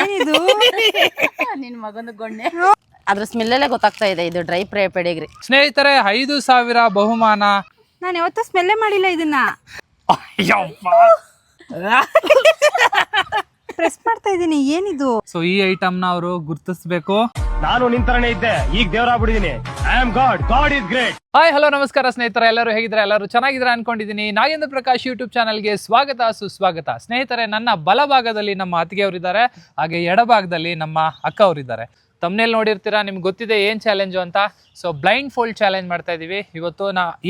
ಏನಿದು ನಿನ್ ಮಗನ ಗೊಣ್ಣೆ ಅದ್ರ ಸ್ಮೆಲ್ಲಲ್ಲೇ ಗೊತ್ತಾಗ್ತಾ ಇದೆ ಇದು ಡ್ರೈ ಪೆಡಿಗ್ರಿ. ಸ್ನೇಹಿತರೆ 5,000 ಬಹುಮಾನ. ನಾನು ಯಾವತ್ತೂ ಸ್ಮೆಲ್ಲೇ ಮಾಡಿಲ್ಲ ಇದನ್ನ. ಪ್ರೆಸ್ ಮಾಡ್ತಾ ಇದೀನಿ, ಏನಿದು? ಸೊ ಈ ಐಟಮ್ ನ ಅವರು ಗುರ್ತಿಸ್ಬೇಕು. ನಾನು ನಿಂತರನೇ ಇದ್ದೆ, ಈಗ ದೇವರಾಗ್ಬಿಟ್ಟಿದೀನಿ. I am God, God is great. Hi hello ನಮಸ್ಕಾರ ಸ್ನೇಹಿತರೆ, ಎಲ್ಲರೂ ಹೇಗಿದ್ರೆ? ಎಲ್ಲರೂ ಚೆನ್ನಾಗಿದ್ರೆ ಅನ್ಕೊಂಡಿದ್ದೀನಿ. ನಾಗೇಂದ್ರ ಪ್ರಕಾಶ್ ಯೂಟ್ಯೂಬ್ ಚಾನಲ್ಗೆ ಸ್ವಾಗತ ಸುಸ್ವಾಗತ. ಸ್ನೇಹಿತರೆ, ನನ್ನ ಬಲಭಾಗದಲ್ಲಿ ನಮ್ಮ ಅತ್ತಿಗೆಯವರಿದ್ದಾರೆ, ಹಾಗೆ ಎಡಭಾಗದಲ್ಲಿ ನಮ್ಮ ಅಕ್ಕ ಅವರಿದ್ದಾರೆ. ತಮ್ಮನೇಲಿ ನೋಡಿರ್ತೀರಾ, ನಿಮ್ಗೆ ಗೊತ್ತಿದೆ ಏನು ಚಾಲೆಂಜು ಅಂತ. ಸೊ ಬ್ಲೈಂಡ್ ಫೋಲ್ಡ್ ಚಾಲೆಂಜ್ ಮಾಡ್ತಾ ಇದ್ದೀವಿ ಇವತ್ತು.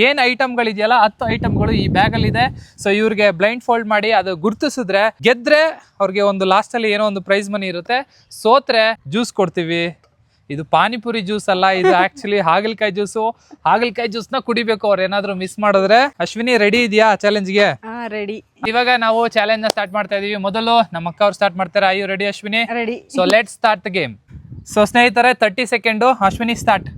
ಏನು ಐಟಮ್ಗಳಿದೆಯಲ್ಲ 10 ಐಟಮ್ಗಳು ಈ ಬ್ಯಾಗಲ್ಲಿದೆ. ಸೊ ಇವ್ರಿಗೆ ಬ್ಲೈಂಡ್ ಫೋಲ್ಡ್ ಮಾಡಿ ಅದು ಗುರ್ತಿಸಿದ್ರೆ ಗೆದ್ರೆ ಅವ್ರಿಗೆ ಒಂದು ಲಾಸ್ಟಲ್ಲಿ ಏನೋ ಒಂದು ಪ್ರೈಸ್ ಮನಿ ಇರುತ್ತೆ. ಸೋತ್ರೆ ಜ್ಯೂಸ್ ಕೊಡ್ತೀವಿ. ಇದು ಪಾನಿಪುರಿ ಜ್ಯೂಸ್ ಅಲ್ಲ, ಇದು ಆಕ್ಚುಲಿ ಹಾಗಲಕಾಯಿ ಜ್ಯೂಸು. ಹಾಗಲಕಾಯಿ ಜ್ಯೂಸ್ನ ಕುಡಿಬೇಕು ಅವ್ರು ಏನಾದ್ರು ಮಿಸ್ ಮಾಡಿದ್ರೆ. ಅಶ್ವಿನಿ, ರೆಡಿ ಇದೆಯಾ ಚಾಲೆಂಜ್ಗೆ? ರೆಡಿ. ಇವಾಗ ನಾವು ಚಾಲೆಂಜ್ ನ ಸ್ಟಾರ್ಟ್ ಮಾಡ್ತಾ ಇದೀವಿ. ಮೊದಲು ನಮ್ಮ ಅಕ್ಕ ಅವ್ರು ಸ್ಟಾರ್ಟ್ ಮಾಡ್ತಾರೆ. I you ready Ashwini? Ready. So let start the game. So ಸ್ನೇಹಿತರೆ 30 ಸೆಕೆಂಡು. ಅಶ್ವಿನಿ ಸ್ಟಾರ್ಟ್.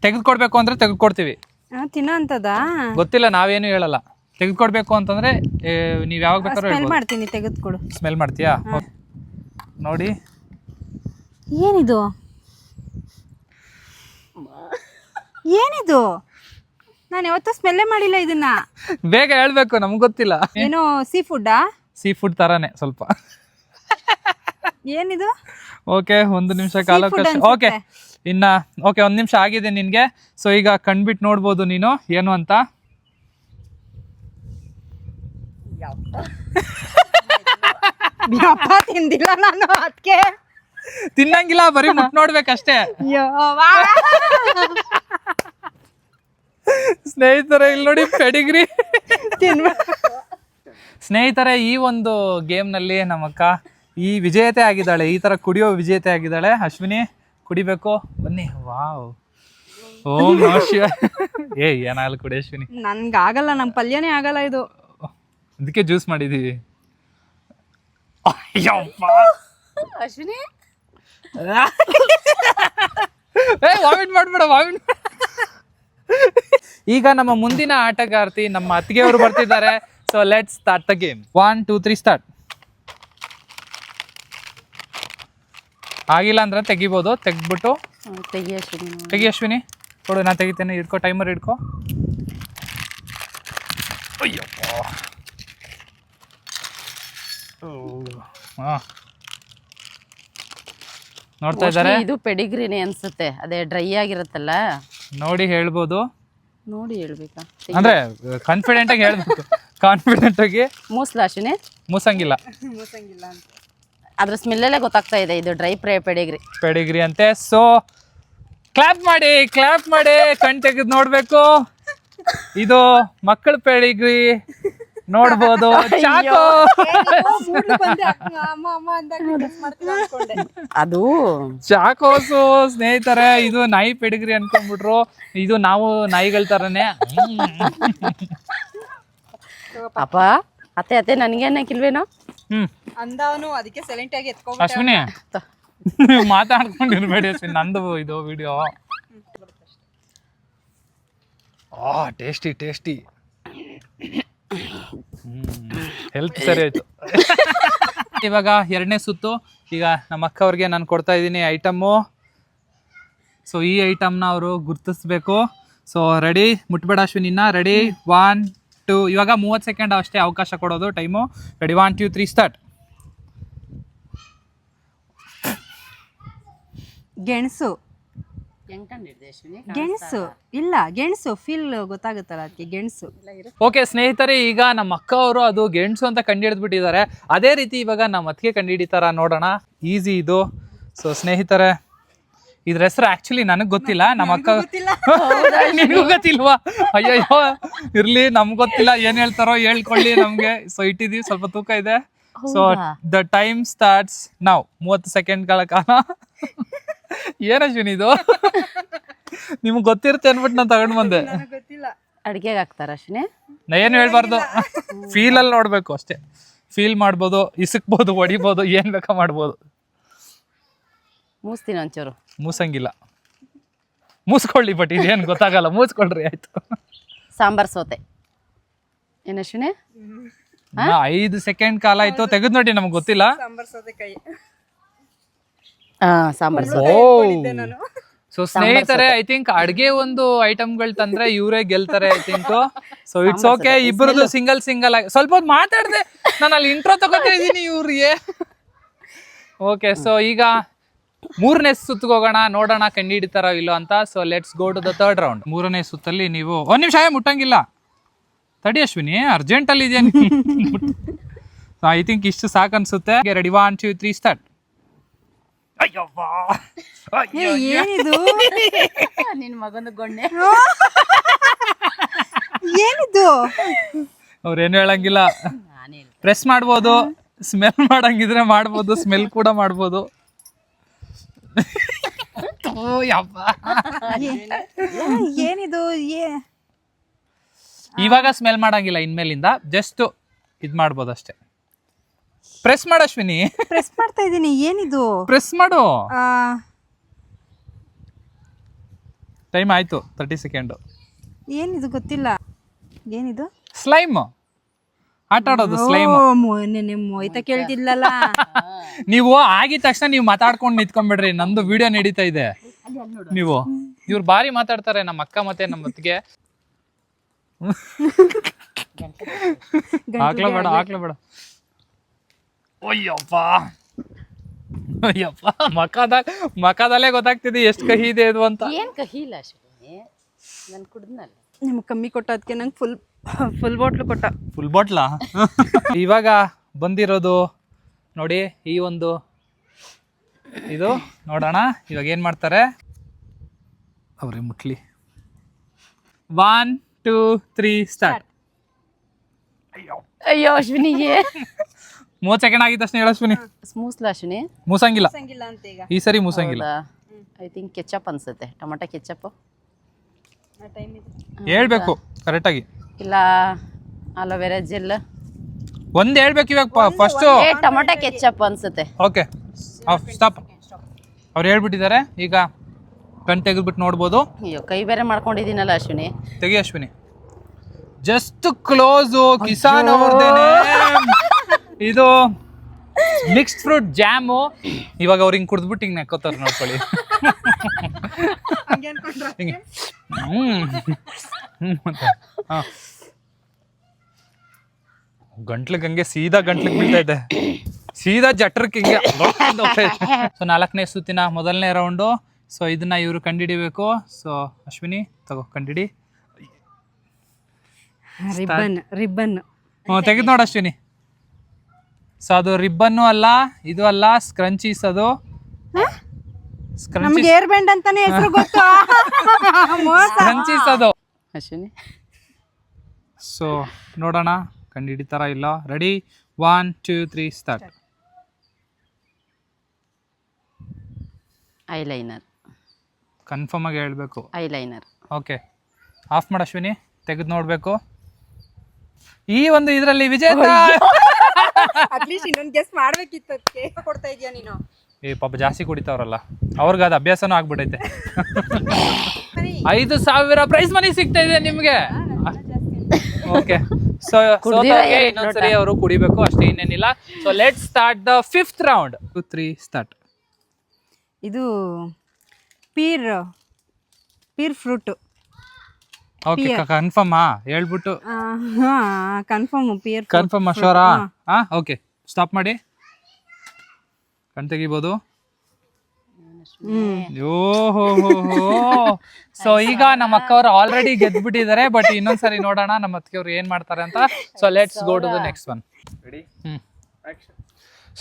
ತೆಗೆದುಕೊಡ್ಬೇಕು ಅಂದ್ರೆ ತೆಗೆದುಕೊಡ್ತೀವಿ. ತಿನ್ನೋ ಅಂತದಾ? ಗೊತ್ತಿಲ್ಲ, ನಾವೇನು ಹೇಳಲ್ಲ. ತೆಗೆದುಕೊಡ್ಬೇಕು ಅಂತಂದ್ರೆ ನೀವ್ ಯಾವಾಗ ಬೇಕಾದ್ರೂ ಸ್ಮೆಲ್ ಮಾಡ್ತೀನಿ, ತೆಗೆದುಕೊಡು. ಸ್ಮೆಲ್ ಮಾಡ್ತೀಯಾ? ನೋಡಿ, ಏನಿದು? ಏನಿದು? ನಾನು ಯಾವತ್ತೂ ಸ್ಮೆಲ್ಲೇ ಮಾಡಿಲ್ಲ ಇದನ್ನ. ಬೇಗ ಹೇಳ್ಬೇಕು, ನಮ್ಗೆ ಗೊತ್ತಿಲ್ಲ. ಏನೋ ಸೀ ಫುಡ್ಡಾ? ಸೀ ಫುಡ್ ತರಾನೇ ಸ್ವಲ್ಪ. ಏನಿದು? ಓಕೆ, 1 ನಿಮಿಷ ಕಾಲಾವಕಾಶ. ಓಕೆ, ಇನ್ನ ಓಕೆ 1 ನಿಮಿಷ ಆಗಿದೆ ನಿನ್ಗೆ. ಸೊ ಈಗ ಕಣ್ಬಿಟ್ಟು ನೋಡ್ಬೋದು ನೀನು ಏನು ಅಂತ. ತಿಂದಿಲ್ಲ ನಾನು, ಅದಕ್ಕೆ ತಿನ್ನಂಗಿಲ್ಲ, ಬರೀ ಮುಟ್ ನೋಡ್ಬೇಕಷ್ಟೇ. ಸ್ನೇಹಿತರೆ ಇಲ್ಲಿ ನೋಡಿ, ಪೆಡಿಗ್ರಿ. ಸ್ನೇಹಿತರೆ, ಈ ಒಂದು ಗೇಮ್ ನಲ್ಲಿ ನಮ್ಮಕ್ಕ ಈ ವಿಜೇತೆ ಆಗಿದ್ದಾಳೆ. ಈ ತರ ಕುಡಿಯೋ ವಿಜೇತೆ ಆಗಿದ್ದಾಳೆ. ಅಶ್ವಿನಿ, ಕುಡಿಬೇಕು, ಬನ್ನಿ. ವಾವ್, ಓಂ ನಮಃ ಶಿವಾಯ. ಏನಾಗಲ್ಲ, ಕುಡಿ ಅಶ್ವಿನಿ. ನನ್ಗಾಗಲ್ಲ, ನಮ್ಮ ಪಲ್ಯನೇ ಆಗಲ್ಲ ಇದು. ಅದಕ್ಕೆ ಜ್ಯೂಸ್ ಮಾಡಿದೀವಿ. ಅಶ್ವಿನಿ ವಾಮಿಟ್ ಮಾಡ್ಬೇಡ, ವಾಮಿಟ್. ಈಗ ನಮ್ಮ ಮುಂದಿನ ಆಟಗಾರ್ತಿ ನಮ್ಮ ಅತ್ತಿಗೆಯವರು ಬರ್ತಿದ್ದಾರೆ. So let's start the game. 1 2 3 start. ಆಗಿಲ್ಲ ಅಂದ್ರೆ ತೆಗಿಬೋದು. ತೆಗ್ದ್ಬಿಟ್ಟು ತೆಗಿ ಅಶ್ವಿನಿ. ಕೊಡು, ನಾನು ತೆಗಿತೇನೆ. ಇಟ್ಕೋ, ಟೈಮರ್ ಇಟ್ಕೋ. ನೋಡ್ತಾ ಇದ್ದಾರೆ. ಇದು ಪೆಡಿಗ್ರಿನೇ ಅನ್ಸುತ್ತೆ, ಅದೇ ಡ್ರೈ ಆಗಿರುತ್ತಲ್ಲ. ನೋಡಿ ಹೇಳ್ಬೋದು. ನೋಡಿ ಹೇಳ್ಬೇಕಾ? ಅಂದ್ರೆ ಕಾನ್ಫಿಡೆಂಟ್ ಆಗಿ ಹೇಳ್ಬೇಕು. ಕಾನ್ಫಿಡೆಂಟ್ ಆಗಿ. ಮೂಸ್ಲ ಅಶ್ವಿನಿ? ಮೂಸಂಗಿಲ್ಲ. ಅದ್ರ ಸ್ಮೆಲ್ಲಲ್ಲೇ ಗೊತ್ತಾಗ್ತಾ ಇದೆ ಇದು ಡ್ರೈ ಪೆಡಿಗ್ರಿ ಅಂತೆ. ಸೊ ಕ್ಲಾಪ್ ಮಾಡಿ, ಕ್ಲಾಪ್ ಮಾಡಿ. ಕಣ್ ತೆಗೆದು ನೋಡ್ಬೇಕು. ಇದು ಮಕ್ಕಳ ಪೆಡಿಗ್ರಿ ನೋಡ್ಬೋದು. ಚಾಕೋ. ಅದು ಚಾಕೋಸು. ಸ್ನೇಹಿತರೆ, ಇದು ನಾಯಿ ಪೆಡಿಗ್ರಿ ಅನ್ಕೊಂಡ್ಬಿಟ್ರು. ಇದು ನಾವು ನಾಯಿಗಳ ತರನೇ. ಅಪ್ಪ, ಅತ್ತೆ ನನಗೇನಕ್ಕಿಲ್ವೇನೋ ಅಂದವನು, ಅದಕ್ಕೆ ಸೈಲೆಂಟ್ ಆಗಿ ಎತ್ಕೊ. ಅಶ್ವಿನಿ, ಮಾತಾಡ್ಕೊಂಡಿರ್ಬೇಡಿ ಅಶ್ವಿನಿ, ನಂದು ಇದು ವಿಡಿಯೋ. Tasty tasty. ಹೆಲ್ತ್ ಸರಿ ಆಯ್ತು. ಇವಾಗ 2ನೇ ಸುತ್ತು. ಈಗ ನಮ್ಮ ಅಕ್ಕ ಅವ್ರಿಗೆ ನಾನು ಕೊಡ್ತಾ ಇದ್ದೀನಿ ಐಟಮ್ಮು. ಸೊ ಈ ಐಟಮ್ನ ಅವರು ಗುರ್ತಿಸ್ಬೇಕು. So ready? ಮುಟ್ಬೇಡ ಅಶ್ವಿನಿನ. ರೆಡಿ? 1 2. ಇವಾಗ 30 ಸೆಕೆಂಡ್ ಅಷ್ಟೇ ಅವಕಾಶ ಕೊಡೋದು, ಟೈಮು. ರೆಡಿ? 1 2 3 ಸ್ಟಾರ್ಟ್. ಗೆಣಸು. ಗೆಣಸು ಇಲ್ಲ, ಗೆಣಸು ಫೀಲ್ ಗೊತ್ತಾಗುತ್ತಲ್ಲ, ಅದಕ್ಕೆ ಗೆಣಸು. ಓಕೆ ಸ್ನೇಹಿತರೆ, ಈಗ ನಮ್ಮ ಅಕ್ಕ ಅವರು ಅದು ಗೆಣಸು ಅಂತ ಕಂಡುಹಿಡಿದ್ಬಿಟ್ಟಿದ್ದಾರೆ. ಅದೇ ರೀತಿ ಇವಾಗ ನಮ್ಮ ಅತ್ತಿಗೆ ಕಂಡುಹಿಡಿತಾರ, ನೋಡೋಣ. ಈಸಿ ಇದು. ಸೊ ಸ್ನೇಹಿತರೆ, ಇದ್ರ ಹೆಸರು ಆಕ್ಚುಲಿ ನನಗೆ ಗೊತ್ತಿಲ್ಲ. ನಮ್ಮ ಅಕ್ಕ ನಿನಗೂ ಗೊತ್ತಿಲ್ವಾ? ಅಯ್ಯಯ್ಯೋ, ಇರ್ಲಿ, ನಮ್ಗೆ ಗೊತ್ತಿಲ್ಲ. ಏನ್ ಹೇಳ್ತಾರೋ ಹೇಳ್ಕೊಳ್ಳಿ ನಮ್ಗೆ. ಸೊ ಇಟ್ಟಿದೀವಿ, ಸ್ವಲ್ಪ ತೂಕ ಇದೆ. So the time starts now. 30 ಸೆಕೆಂಡ್ಗಳ ಕಾಲ. ಏನಶ್ವಿನಿ ಇದು? ನಿಮ್ಗೆ ಗೊತ್ತಿರುತ್ತೆ ಅನ್ಬಿಟ್ಟು ನಾನು ತಗೊಂಡ್ ಬಂದೆ. ಅಡಿಗೆಗೆ ಹಾಕ್ತಾರ ಅಶ್ವಿನಿ? ನಾ ಏನು ಹೇಳ್ಬಾರ್ದು, ಫೀಲ್ ಅಲ್ಲಿ ನೋಡ್ಬೇಕು ಅಷ್ಟೇ. ಫೀಲ್ ಮಾಡ್ಬೋದು, ಇಸಕ್ಬೋದು, ಹೊಡಿಬೋದು, ಏನ್ ಬೇಕಾ ಮಾಡ್ಬೋದು. ಮೂಸ್ತೀನಿ ಒಂಚೂರು. ಮೂಸಂಗಿಲ್ಲ. ಮೂಸ್ಕೊಳ್ಳಿ, ಬಟ್ ಇದೇನು ಗೊತ್ತಾಗಲ್ಲ. ಮೂಸ್ಕೊಳ್ರಿ ಆಯ್ತು. ಸಾಂಬಾರ್ ಸೋತೆ. ಏನು ಅಶ್ವಿನಿ? 5 ಸೆಕೆಂಡ್ ಕಾಲ ಆಯ್ತು, ತೆಗೆದು ನೋಡಿ, ನಮ್ಗೆ ಗೊತ್ತಿಲ್ಲ. ಸಾಂಬಾರ್ ಸೌತೆಕಾಯಿ. ಸಾಂಬಾರ್ ಸೊ ಸ್ನೇಹಿತರೆ, ಐ ಥಿಂಕ್ ಅಡ್ಗೆ ಒಂದು ಐಟಮ್ಗಳು ತಂದ್ರೆ ಇವರೇ ಗೆಲ್ತಾರೆ I think. So it's okay, ಇಬ್ಬರದು ಸಿಂಗಲ್ ಆಗಿ ಸ್ವಲ್ಪ ಹೊತ್ತು ಮಾತಾಡ್ದೆ, ನಾನು ಅಲ್ಲಿ ಇಂಟ್ರೋ ತಗೋತಾ ಇದ್ದೀನಿ ಇವ್ರಿಗೆ. ಓಕೆ, ಸೊ ಈಗ 3ನೇ ಸುತ್ತಿಗೆ ಹೋಗೋಣ, ನೋಡೋಣ ಕಂಡು ಹಿಡಿತಾರೋ ಇಲ್ಲೋ ಅಂತ. So let's go to the 3rd round. 3ನೇ ಸುತ್ತಲ್ಲಿ ನೀವು 1 ನಿಮಿಷ ಮುಟ್ಟಂಗಿಲ್ಲ, ತಡಿ ಅಶ್ವಿನಿ, ಅರ್ಜೆಂಟ್ ಅಲ್ಲಿ ಇದೆಯಾ? ಐ ಥಿಂಕ್ ಇಷ್ಟು ಸಾಕು ಅನ್ಸುತ್ತೆ. Ready, 1 2 3 start. ಏನಿದು ನಿನ್ ಮಗನ ಗೊಣ್ಣೆ. ಏನಿದು? ಅವ್ರೇನು ಹೇಳಂಗಿಲ್ಲ, ಪ್ರೆಸ್ ಮಾಡ್ಬೋದು, ಸ್ಮೆಲ್ ಮಾಡಂಗಿದ್ರೆ ಮಾಡ್ಬೋದು, ಸ್ಮೆಲ್ ಕೂಡ ಮಾಡ್ಬೋದು. ಏನಿದು? ಇವಾಗ ಸ್ಮೆಲ್ ಮಾಡಂಗಿಲ್ಲ, ಇನ್ಮೇಲಿಂದ ಜಸ್ಟ್ ಇದ್ ಮಾಡ್ಬೋದು ಅಷ್ಟೇ. ಪ್ರೆಸ್ ಮಾಡು ಅಶ್ವಿನಿ, ಪ್ರೆಸ್ ಮಾಡ್ತಾ ಇದೀನಿ. ಏನಿದು? ಪ್ರೆಸ್ ಮಾಡು. ಆ, ಟೈಮ್ ಆಯ್ತು, 30 ಸೆಕೆಂಡ್. ಏನಿದು? ಗೊತ್ತಿಲ್ಲ. ಏನಿದು? ಸ್ಲೈಮ್, ಆಟ ಆಡೋದು ಸ್ಲೈಮ್. ನೆನ್ನೆ ಮೊಯ್ತಾ ಕೇಳ್ತಿಲ್ಲಲ್ಲ. ನೀವು ಆಗಿದ ತಕ್ಷಣ ನೀವು ಮಾತಾಡ್ಕೊಂಡು ನಿಂತ್ಕೊಂಡ್ಬಿಡ್ರಿ, ನಂದು ವಿಡಿಯೋ ನಡೀತಾ ಇದೆ. ನೀವು ಇವ್ರು ಬಾರಿ ಮಾತಾಡ್ತಾರೆ, ನಮ್ಮ ಅಕ್ಕ ಮತ್ತೆ ನಮ್ಮ ಅತ್ತಿಗೆ. ಹಾಕ್ಲೇಬೇಡ. ಅಯ್ಯಪ್ಪ ಮಕದಲ್ಲೇ ಗೊತ್ತಾಗ್ತಿದೆ ಎಷ್ಟು ಕಹಿ ಇದೆ ಇದು ಅಂತ. ಏನ್ ಕಹಿ ಇಲ್ಲ ಅಶ್ವಿನಿ, ನನ್ ಕುಡ್ದ್ನಲ್ಲ. ನಿಮ್ಗೆ ಕಮ್ಮಿ ಕೊಟ್ಟ, ಅದಕ್ಕೆ ನಂಗೆ ಫುಲ್ ಬಾಟ್ಲು ಕೊಟ್ಟ. ಫುಲ್ ಬಾಟ್ಲಾ? ಇವಾಗ ಬಂದಿರೋದು ನೋಡಿ, ಈ ಒಂದು ಇದು ನೋಡೋಣ ಇವಾಗ ಏನ್ ಮಾಡ್ತಾರೆ. ಅವ್ರೆ ಮುಟ್ಲಿ. 1 2 3 ಸ್ಟಾರ್ಟ್. ಅಯ್ಯೋ ಅಶ್ವಿನಿಗೆ 30 ಸೆಕೆಂಡ್ ಆಗಿದ ತಕ್ಷಣ ಹೇಳ ಅಶ್ವಿನಿ. ಸ್ಮೂಸ್ಲ ಅಶ್ವಿನಿ, ಮೂಸಂಗಿಲ್ಲ ಅಂತ ಈಗ ಈ ಸರಿ, ಮೂಸಂಗಿಲ್ಲ. ಐ ಥಿಂಕ್ ಕೆಚಪ್ ಅನ್ಸುತ್ತೆ, ಟೊಮೆಟೊ ಕೆಚಪ್. ಹೇಳ್ಬೇಕು ಕರೆಕ್ಟಾಗಿ, ಇಲ್ಲ ಅಲೋವೆರಾ ಜೆಲ್. ಒಂದ್ ಹೇಳ್ಬೇಕು ಇವಾಗ ಫಸ್ಟ್. ಟೊಮೆಟೊ ಕೆಚಪ್ ಅನ್ಸುತ್ತೆ. Okay, stop. ಅವ್ರು ಹೇಳ್ಬಿಟ್ಟಿದ್ದಾರೆ, ಈಗ ಕಣ್ ತೆಗೆದ್ಬಿಟ್ಟು ನೋಡ್ಬೋದು. ಅಯ್ಯೋ, ಕೈ ಬೇರೆ ಮಾಡ್ಕೊಂಡಿದ್ದೀನಲ್ಲ ಅಶ್ವಿನಿ. ತೆಗಿ ಅಶ್ವಿನಿ, ಜಸ್ಟ್ ಕ್ಲೋಸ್. ಕಿಸಾನ್ ಅವ್ರದ್ದೇನೆ ಇದು ಮಿಕ್ಸ್ಡ್ ಫ್ರೂಟ್ ಜಾಮು. ಇವಾಗ ಅವ್ರು ಹಿಂಗೆ ಕುಡ್ದ್ಬಿಟ್ಟು ಹಿಂಗೆ ನೆಕ್ಕೋತಾರ ನೋಡ್ಕೊಳ್ಳಿ. ಹಿಂಗೆ ಗಂಟ್ಲಿಗೆ ಹಂಗೆ ಸೀದಾ ಗಂಟ್ಲಿಗೆ ಬೀಳ್ತಾ ಇದೆ, ಸೀದಾ ಜಟ್ರಕ್ಕೆ ಹಿಂಗೆ. ಸೊ 4ನೇ ಸುತ್ತಿನ ಮೊದಲನೇ ರೌಂಡು. ಸೊ ಇದನ್ನ ಇವರು ಕಂಡಿಡಿಬೇಕು. ಸೊ ಅಶ್ವಿನಿ ತಗೋ, ಕಂಡಿಡಿ. ರಿಬ್ಬನ್. ತೆಗೆದು ನೋಡು ಅಶ್ವಿನಿ. ಸೊ ಅದು ರಿಬ್ಬನ್ನು ಅಲ್ಲ, ಇದು ಅಲ್ಲ, ಸ್ಕ್ರಂಚೀಸ್. ಅದು ನಮ್ಗೆ ಏರ್ ಬ್ಯಾಂಡ್ ಅಂತಾನೆ ಹೆಸರು ಗೊತ್ತು. ಸ್ಕ್ರಂಚೀಸ್ ಅದು ಅಶ್ವಿನಿ. ಸೊ ನೋಡೋಣ ಕಂಡಿಡಿತಾರ ಇಲ್ಲ. Ready, 1 2 3 start. ಐಲೈನರ್. ಕನ್ಫರ್ಮ್ ಆಗಿ ಹೇಳ್ಬೇಕು. ಐಲೈನರ್. ಓಕೆ, ಆಫ್ ಮಾಡು ಅಶ್ವಿನಿ, ತೆಗೆದು ನೋಡ್ಬೇಕು. ಈ ಒಂದು ಇದರಲ್ಲಿ ವಿಜೇತ. ಅಟ್ಲೀಸ್ಟ್ ಇನ್ನೊಂದು ಗೆಸ್ ಮಾಡ್ಬೇಕಿತ್ತು, ಅದಕ್ಕೆ ಕೊಡ್ತಾ ಇದೀಯ ನೀನು. ಈ ಪಾಪ ಜಾಸ್ತಿ ಕುಡಿತಾವ್ರಲ್ಲ, ಅವ್ರಿಗೆ ಅದು ಅಭ್ಯಾಸನೂ ಆಗ್ಬಿಟ್ಟೈತೆ. 5,000 ಪ್ರೈಸ್ ಮನಿ ಸಿಗ್ತಾ ಇದೆ ನಿಮ್ಗೆ. ಓಕೆ, ಸೊ ಇನ್ನೊಂದ್ಸರಿ ಅವರು ಕುಡಿಬೇಕು ಅಷ್ಟೇ, ಇನ್ನೇನಿಲ್ಲ. So let start the 5th round. 2 3 start. ಇದು ಪೀರ್ ಫ್ರೂಟ್. ಓಕೆ, ಕನ್ಫರ್ಮಾ ಹೇಳ್ಬಿಟ್ಟು. Confirm pear. ಕನ್ಫರ್ಮ್ ಅಶೋರಾ? ಓಕೆ, ಸ್ಟಾಪ್ ಮಾಡಿ, ಕಣ್ ತೆಗಿಬೋದು. ಸೊ ಈಗ ನಮ್ಮ ಅಕ್ಕವ್ರು ಆಲ್ರೆಡಿ ಗೆದ್ಬಿಟ್ಟಿದ್ದಾರೆ, ಬಟ್ ಇನ್ನೊಂದ್ಸರಿ ನೋಡೋಣ ನಮ್ಮ ಅತ್ತಿಗೆವ್ರು ಏನ್ ಮಾಡ್ತಾರೆ ಅಂತ. So let's go to the next one.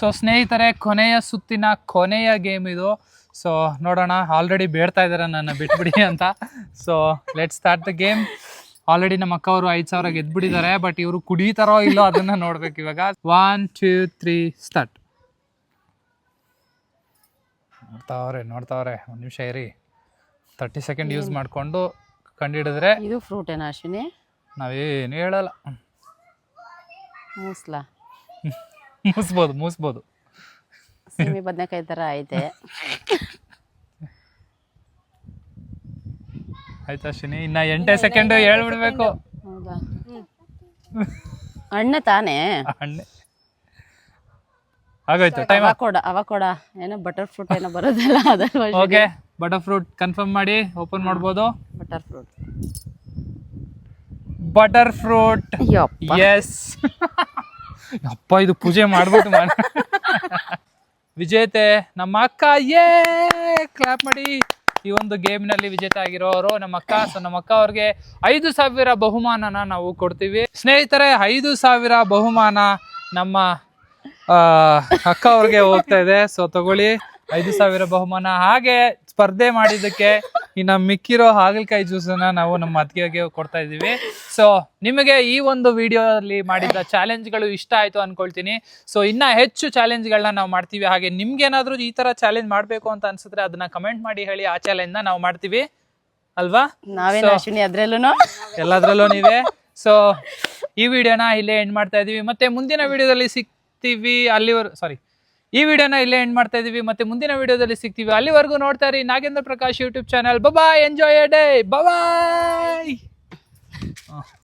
So ಸ್ನೇಹಿತರೆ, ಕೊನೆಯ ಸುತ್ತಿನ ಕೊನೆಯ ಗೇಮ್ ಇದು. ಸೊ ನೋಡೋಣ, ಆಲ್ರೆಡಿ ಬೇಡ್ತಾ ಇದ್ದಾರೆ ನನ್ನ ಬಿಟ್ಬಿಡಿ ಅಂತ. So let's start the game. Already ನಮ್ಮ ಅಕ್ಕವರು 5,000 ಗೆದ್ಬಿಟ್ಟಿದ್ದಾರೆ, ಬಟ್ ಇವರು ಕುಡಿತಾರೋ ಇಲ್ಲೋ ಅದನ್ನ ನೋಡ್ಬೇಕು ಇವಾಗ. 1 2 3 ಸ್ಟಾರ್ಟ್. ನೋಡ್ತಾವ್ರೆ, 1 ನಿಮಿಷ ಇರಿ. 30 ಸೆಕೆಂಡ್ ಯೂಸ್ ಮಾಡ್ಕೊಂಡು ಕಂಡಿಡಿದ್ರೆ. ಇದು ಫ್ರೂಟ್ ಏನಾ ಅಶ್ವಿನಿ? ನಾವೇನು ಹೇಳಲ್ಲ. ಮೂಸ್ಲಾ? ಮೂಸ್ಬೋದು. ಸೀಮೆ ಬದನೆಕಾಯಿ ತರ ಐತೆ. ಆಯ್ತಾ ಅಶ್ವಿನಿ, ಇನ್ನ 8 ಸೆಕೆಂಡ್ ಹೇಳ್ಬಿಡ್ಬೇಕು. ಹೌದಾ? ಹಣ್ಣೆ ತಾನೇ. ಹಣ್ಣೆ ಆಗೋಯ್ತು ಟೈಮ್. ಅವಕೋಡ ಏನೋ ಬಟರ್ ಫ್ರೂಟ್ ಏನೋ ಬರೋದಲ್ಲ ಅದಲ್ಲ. ಓಕೆ ಬಟರ್ ಫ್ರೂಟ್ ಕನ್ಫರ್ಮ್ ಮಾಡಿ ಓಪನ್ ಮಾಡ್ಬೋದು. Butter fruit. Butter fruit yes. ಅಪ್ಪ ಇದು ಪೂಜೆ ಮಾಡ್ಬಿಟ್ಟು ವಿಜೇತೆ ನಮ್ಮ ಅಕ್ಕ. ಕ್ಲಾಪ್ ಮಾಡಿ. ಈ ಒಂದು ಗೇಮ್ ನಲ್ಲಿ ವಿಜೇತ ಆಗಿರೋರು ನಮ್ಮ ಅಕ್ಕ. ಸೊ ನಮ್ಮ ಅಕ್ಕ ಅವ್ರಿಗೆ 5,000 ಬಹುಮಾನನ ನಾವು ಕೊಡ್ತೀವಿ ಸ್ನೇಹಿತರೆ. 5,000 ಬಹುಮಾನ ನಮ್ಮ ಅಕ್ಕ ಅವ್ರಿಗೆ ಹೋಗ್ತಾ ಇದೆ. ಸೊ ತಗೊಳ್ಳಿ 5,000 ಬಹುಮಾನ. ಹಾಗೆ ಸ್ಪರ್ಧೆ ಮಾಡಿದ್ದಕ್ಕೆ ಇನ್ನು ಮಿಕ್ಕಿರೋ ಹಾಗಲಕಾಯಿ ಜ್ಯೂಸನ್ನ ನಾವು ನಮ್ಮ ಅತ್ತಿಗೆಗೆ ಕೊಡ್ತಾ ಇದೀವಿ. ಸೊ ನಿಮಗೆ ಈ ಒಂದು ವಿಡಿಯೋದಲ್ಲಿ ಮಾಡಿದ ಚಾಲೆಂಜ್ಗಳು ಇಷ್ಟ ಆಯ್ತು ಅನ್ಕೊಳ್ತೀನಿ. ಸೊ ಇನ್ನ ಹೆಚ್ಚು ಚಾಲೆಂಜ್ಗಳನ್ನ ನಾವು ಮಾಡ್ತೀವಿ. ಹಾಗೆ ನಿಮ್ಗೇನಾದ್ರೂ ಈ ತರ ಚಾಲೆಂಜ್ ಮಾಡ್ಬೇಕು ಅಂತ ಅನ್ಸಿದ್ರೆ ಅದನ್ನ ಕಮೆಂಟ್ ಮಾಡಿ ಹೇಳಿ. ಆ ಚಾಲೆಂಜ್ ನಾವು ಮಾಡ್ತೀವಿ ಅಲ್ವಾ? ನಾವೇನು ಅಶ್ವಿನಿ ಅದ್ರಲ್ಲೂ ಎಲ್ಲದ್ರಲ್ಲೂ ನೀವೇ. ಸೊ ಈ ವಿಡಿಯೋನ ಇಲ್ಲೇ ಎಂಡ್ ಮಾಡ್ತಾ ಇದೀವಿ. ಮತ್ತೆ ಮುಂದಿನ ವಿಡಿಯೋದಲ್ಲಿ ಸಿಗ್ತೀವಿ. ಈ ವಿಡಿಯೋನ ಇಲ್ಲೇ ಎಂಡ್ ಮಾಡ್ತಾ ಇದೀವಿ. ಮತ್ತೆ ಮುಂದಿನ ವಿಡಿಯೋದಲ್ಲಿ ಸಿಗ್ತೀವಿ. ಅಲ್ಲಿವರೆಗೂ ನೋಡ್ತಾ ಇರಿ ನಾಗೇಂದ್ರ ಪ್ರಕಾಶ್ ಯೂಟ್ಯೂಬ್ ಚಾನಲ್. ಬಾಯ್, ಎಂಜಾಯ್ ಯರ್ ಡೇ. ಬಾಯ್.